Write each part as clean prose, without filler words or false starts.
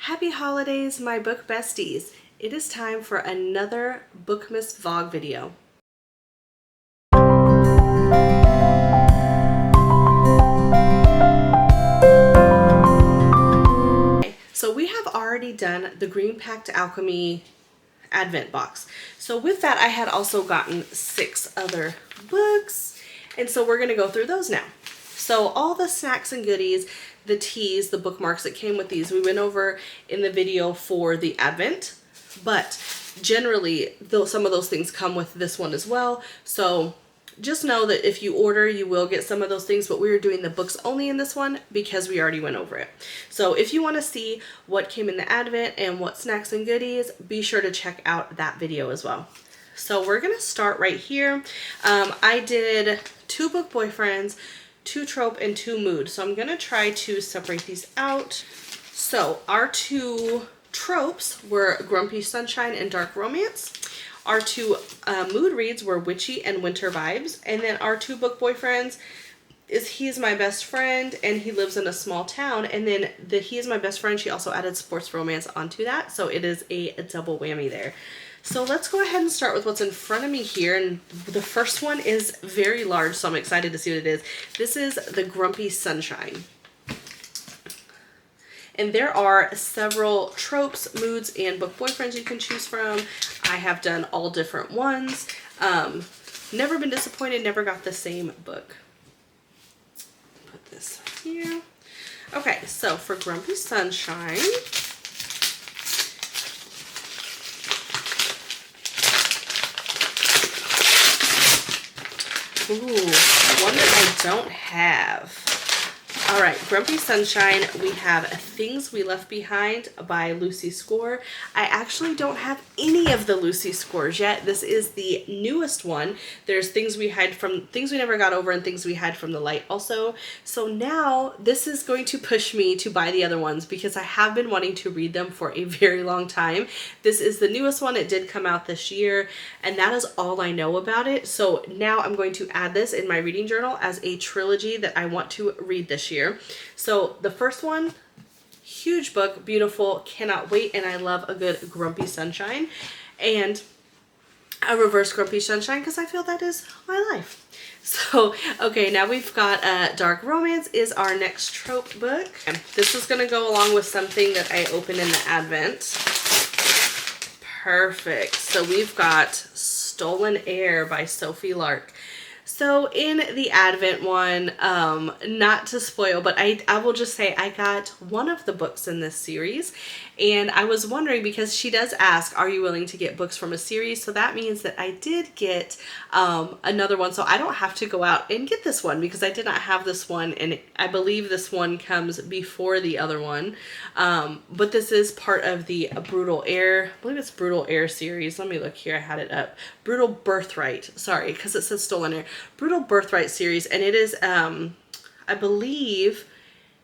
Happy holidays, my book besties. It is time for another Bookmas vlog video. So we have already done the Green Pact Alchemy Advent box. So with that, I had also gotten 6 other books. And so we're going to go through those now. So all the snacks and goodies, the teas, the bookmarks that came with these, we went over in the video for the Advent. But generally, though, some of those things come with this one as well. So just know that if you order, you will get some of those things, but we are doing the books only in this one because we already went over it. So if you want to see what came in the Advent and what snacks and goodies, be sure to check out that video as well. So we're going to start right here. I did 2 book boyfriends, 2 trope, and 2 mood. So I'm going to try to separate these out. So our 2 tropes were Grumpy Sunshine and Dark Romance. Our 2 mood reads were Witchy and Winter Vibes. And then our 2 book boyfriends is He's My Best Friend and He Lives in a Small Town. And then the He Is My Best Friend, she also added sports romance onto that. So it is a double whammy there. So let's go ahead and start with what's in front of me here. And the first one is very large, so I'm excited to see what it is. This is the Grumpy Sunshine. And there are several tropes, moods, and book boyfriends you can choose from. I have done all different ones. Never been disappointed, never got the same book. Put this here. Okay, so for Grumpy Sunshine, ooh, one that I don't have. All right, Grumpy Sunshine, we have Things We Left Behind by Lucy Score. I actually don't have any of the Lucy Scores yet. This is the newest one. There's Things We Never Got Over and Things We Hide from the Light also. So now this is going to push me to buy the other ones because I have been wanting to read them for a very long time. This is the newest one. It did come out this year, and that is all I know about it. So now I'm going to add this in my reading journal as a trilogy that I want to read this year. So the first one, huge book, beautiful, cannot wait, and I love a good Grumpy Sunshine and a reverse Grumpy Sunshine because I feel that is my life. So, okay, now we've got Dark Romance is our next trope book. This is going to go along with something that I opened in the Advent. Perfect. So we've got Stolen Air by Sophie Lark. So in the Advent one, not to spoil, but I will just say I got one of the books in this series, and I was wondering because she does ask, are you willing to get books from a series? So that means that I did get another one, so I don't have to go out and get this one because I did not have this one, and I believe this one comes before the other one, but this is part of the Brutal Air, I believe it's Brutal Air series. Let me look here, I had it up. Brutal Birthright, sorry, because it says Stolen Air. Brutal Birthright series, and it is, I believe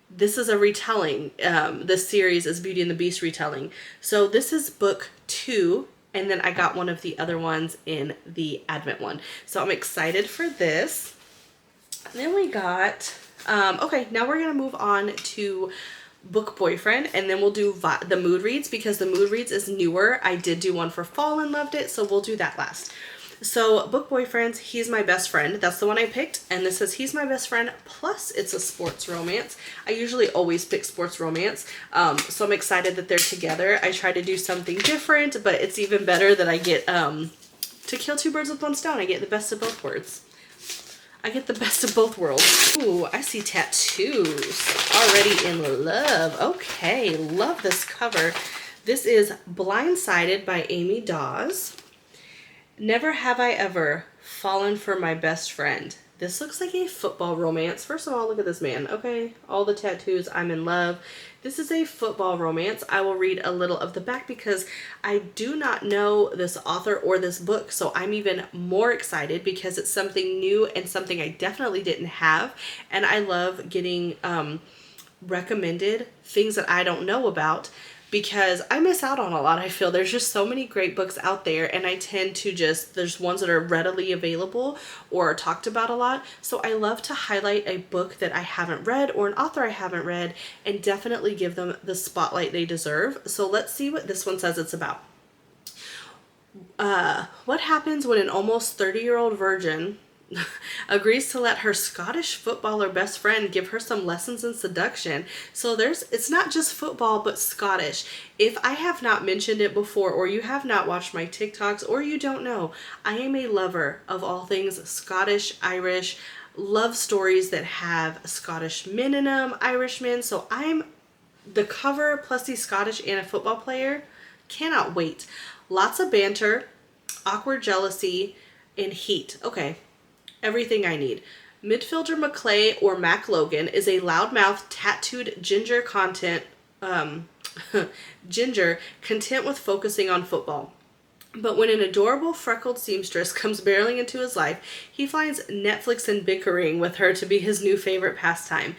this is a retelling. This series is Beauty and the Beast retelling. So this is book 2, and then I got one of the other ones in the Advent one. So I'm excited for this. And then we got, okay, now we're going to move on to Book Boyfriend, and then we'll do the mood reads because the mood reads is newer. I did do one for fall and loved it, so we'll do that last. So Book Boyfriends, He's My Best Friend. That's the one I picked, and this says He's My Best Friend, plus it's a sports romance. I usually always pick sports romance, so I'm excited that they're together. I try to do something different, but it's even better that I get to kill 2 birds with 1 stone. I get the best of both worlds. I get the best of both worlds. Ooh, I see tattoos. Already in love. Okay, love this cover. This is Blindsided by Amy Dawes. Never Have I Ever Fallen for My Best Friend. This looks like a football romance. First of all, look at this man. Okay, all the tattoos. I'm in love. This is a football romance. I will read a little of the back because I do not know this author or this book, so I'm even more excited because it's something new and something I definitely didn't have, and I love getting recommended things that I don't know about because I miss out on a lot. I feel there's just so many great books out there, and I tend to just, there's ones that are readily available or are talked about a lot. So I love to highlight a book that I haven't read or an author I haven't read and definitely give them the spotlight they deserve. So let's see what this one says it's about. What happens when an almost 30-year-old virgin agrees to let her Scottish footballer best friend give her some lessons in seduction? So it's not just football, but Scottish. If I have not mentioned it before, or you have not watched my TikToks, or you don't know, I am a lover of all things Scottish, Irish, love stories that have Scottish men in them, Irish men. So I'm the cover plus the Scottish and a football player. Cannot wait. Lots of banter, awkward jealousy, and heat. Okay, everything I need. Midfielder McClay, or Mac Logan, is a loudmouth, tattooed ginger content content with focusing on football. But when an adorable freckled seamstress comes barreling into his life, he finds Netflix and bickering with her to be his new favorite pastime.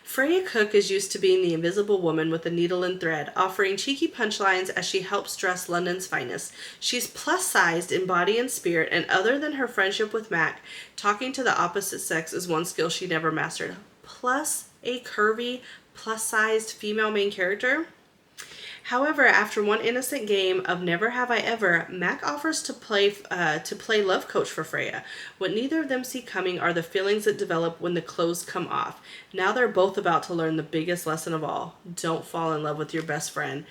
Freya Cook is used to being the invisible woman with a needle and thread, offering cheeky punchlines as she helps dress London's finest. She's plus-sized in body and spirit, and other than her friendship with Mac, talking to the opposite sex is one skill she never mastered. Plus a curvy, plus-sized female main character? However, after one innocent game of Never Have I Ever, Mac offers to play love coach for Freya. What neither of them see coming are the feelings that develop when the clothes come off. Now they're both about to learn the biggest lesson of all. Don't fall in love with your best friend.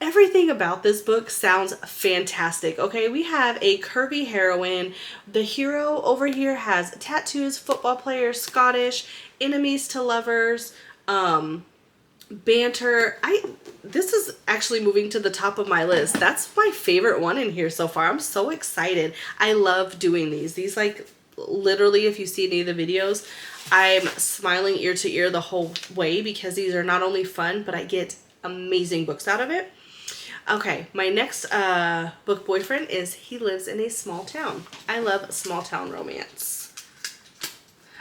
Everything about this book sounds fantastic. Okay, we have a curvy heroine. The hero over here has tattoos, football player, Scottish, enemies to lovers, banter. This is actually moving to the top of my list. That's my favorite one in here so far. I'm so excited. I love doing these like literally, if you see any of the videos, I'm smiling ear to ear the whole way because these are not only fun, but I get amazing books out of it. Okay, my next book boyfriend is He Lives in a Small Town. I love small town romance.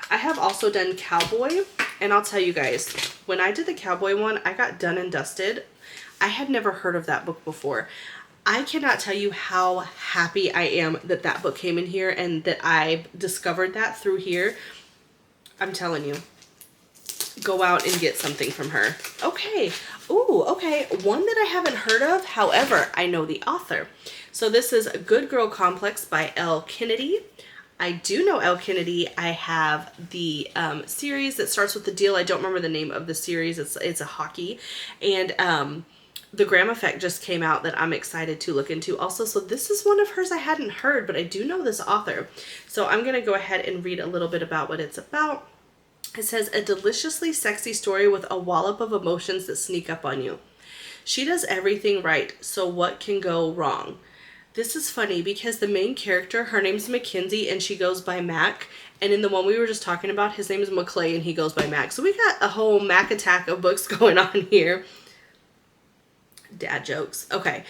I have also done Cowboy, and I'll tell you guys, when I did the Cowboy one, I got done and dusted. I had never heard of that book before. I cannot tell you how happy I am that that book came in here and that I discovered that through here. I'm telling you, go out and get something from her. Okay. Ooh, okay. One that I haven't heard of, however, I know the author. So this is Good Girl Complex by Elle Kennedy. I do know Elle Kennedy. I have the series that starts with The Deal. I don't remember the name of the series. It's a hockey. And The Graham Effect just came out that I'm excited to look into also. So this is one of hers I hadn't heard, but I do know this author. So I'm going to go ahead and read a little bit about what it's about. It says, a deliciously sexy story with a wallop of emotions that sneak up on you. She does everything right, so what can go wrong? This is funny because the main character, her name's Mackenzie and she goes by Mac. And in the one we were just talking about, his name is McClay and he goes by Mac. So we got a whole Mac attack of books going on here. Dad jokes. Okay.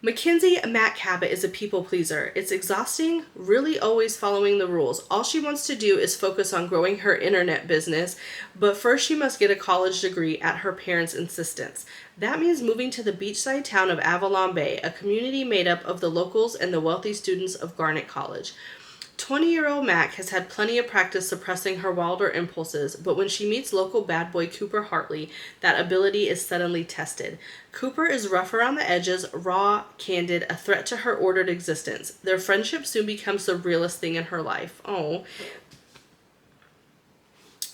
Mackenzie Mac Cabot is a people pleaser. It's exhausting, really always following the rules. All she wants to do is focus on growing her internet business, but first she must get a college degree at her parents' insistence. That means moving to the beachside town of Avalon Bay, a community made up of the locals and the wealthy students of Garnet College. 20-year-old Mac has had plenty of practice suppressing her wilder impulses, but when she meets local bad boy Cooper Hartley, that ability is suddenly tested. Cooper is rough around the edges, raw, candid, a threat to her ordered existence. Their friendship soon becomes the realest thing in her life. Oh.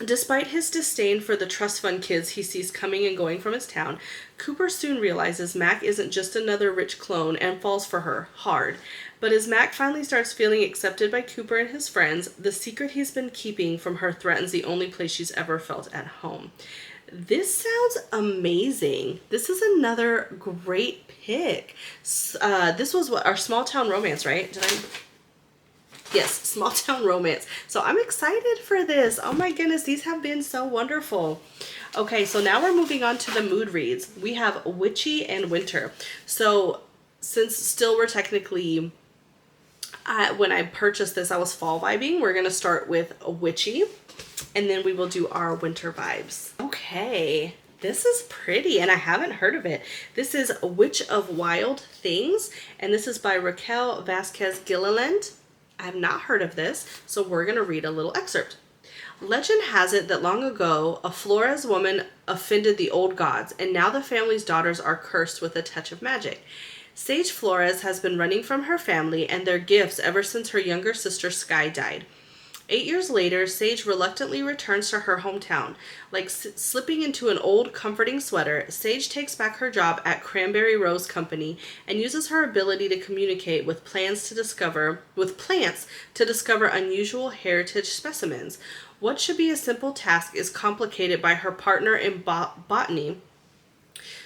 Despite his disdain for the trust fund kids he sees coming and going from his town, Cooper soon realizes Mac isn't just another rich clone and falls for her, hard. But as Mac finally starts feeling accepted by Cooper and his friends, the secret he's been keeping from her threatens the only place she's ever felt at home. This sounds amazing. This is another great pick. This was our small town romance, right? Yes, small town romance. So I'm excited for this. Oh my goodness, these have been so wonderful. Okay, so now we're moving on to the mood reads. We have Witchy and Winter. So since still we're technically, when I purchased this, I was fall vibing. We're going to start with Witchy, and then we will do our winter vibes. Okay. This is pretty, and I haven't heard of it. This is Witch of Wild Things, and this is by Raquel Vasquez Gilliland. I have not heard of this, so we're going to read a little excerpt. Legend has it that long ago, a Flores woman offended the old gods, and now the family's daughters are cursed with a touch of magic. Sage Flores has been running from her family and their gifts ever since her younger sister Sky died. 8 years later, Sage reluctantly returns to her hometown. Like slipping into an old, comforting sweater, Sage takes back her job at Cranberry Rose Company and uses her ability to communicate with plants to discover unusual heritage specimens. What should be a simple task is complicated by her partner in botany,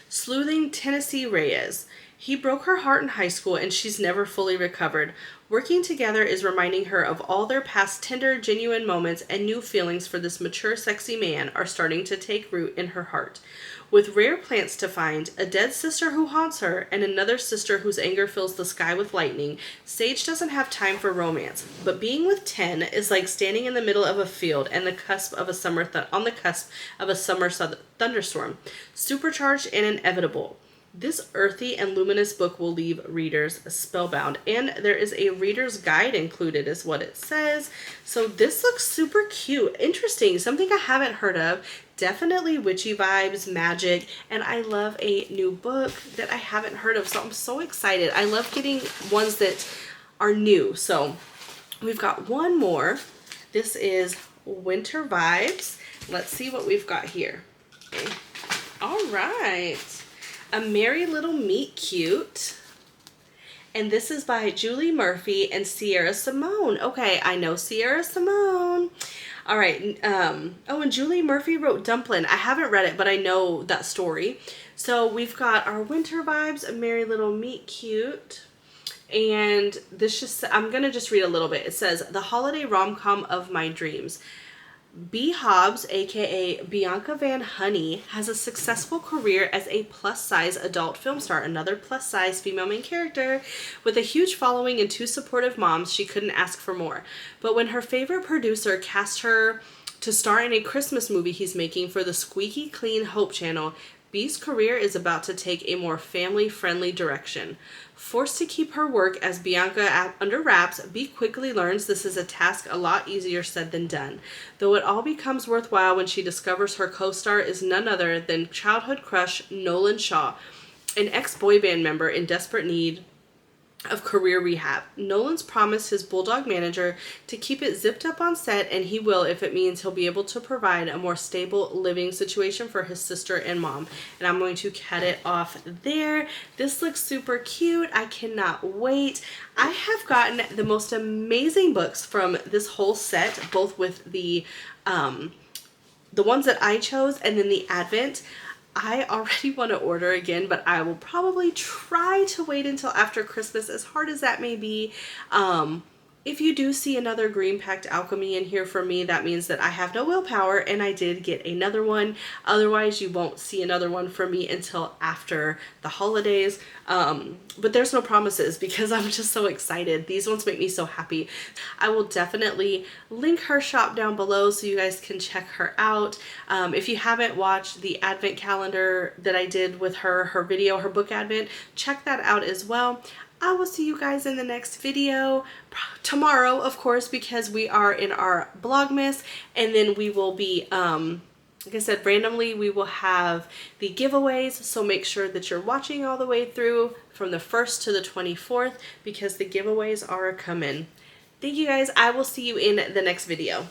sleuthing Tennessee Reyes. He broke her heart in high school and she's never fully recovered. Working together is reminding her of all their past tender, genuine moments, and new feelings for this mature, sexy man are starting to take root in her heart. With rare plants to find, a dead sister who haunts her, and another sister whose anger fills the sky with lightning, Sage doesn't have time for romance. But being with 10 is like standing in the middle of a field and on the cusp of a summer thunderstorm, supercharged and inevitable. This earthy and luminous book will leave readers spellbound, and there is a reader's guide included is what it says. So this looks super cute. Interesting. Something I haven't heard of. Definitely witchy vibes, magic, and I love a new book that I haven't heard of, so I'm so excited. I love getting ones that are new. So we've got one more. This is Winter Vibes. Let's see what we've got here. Okay. All right. A Merry Little Meet Cute. And this is by Julie Murphy and Sierra Simone. Okay, I know Sierra Simone. All right. Oh, and Julie Murphy wrote Dumplin'. I haven't read it, but I know that story. So we've got our Winter Vibes, A Merry Little Meet Cute. And I'm going to just read a little bit. It says, the holiday rom-com of my dreams. B. Hobbs, aka Bianca Van Honey, has a successful career as a plus-size adult film star, another plus-size female main character. With a huge following and 2 supportive moms, she couldn't ask for more. But when her favorite producer cast her to star in a Christmas movie he's making for the Squeaky Clean Hope Channel, B's career is about to take a more family-friendly direction. Forced to keep her work as Bianca under wraps, B quickly learns this is a task a lot easier said than done. Though it all becomes worthwhile when she discovers her co-star is none other than childhood crush Nolan Shaw, an ex-boy band member in desperate need of career rehab. Nolan's promised his bulldog manager to keep it zipped up on set, and he will if it means he'll be able to provide a more stable living situation for his sister and mom. And I'm going to cut it off there. This looks super cute. I cannot wait. I have gotten the most amazing books from this whole set, both with the ones that I chose and then the Advent. I already want to order again, but I will probably try to wait until after Christmas, as hard as that may be. If you do see another Green Pact Alchemy in here for me, that means that I have no willpower and I did get another one. Otherwise, you won't see another one from me until after the holidays. But there's no promises because I'm just so excited. These ones make me so happy. I will definitely link her shop down below so you guys can check her out. If you haven't watched the Advent calendar that I did with her video, her book Advent, check that out as well. I will see you guys in the next video tomorrow, of course, because we are in our Vlogmas, and then we will be, like I said, randomly we will have the giveaways, so make sure that you're watching all the way through from the 1st to the 24th because the giveaways are coming. Thank you guys. I will see you in the next video.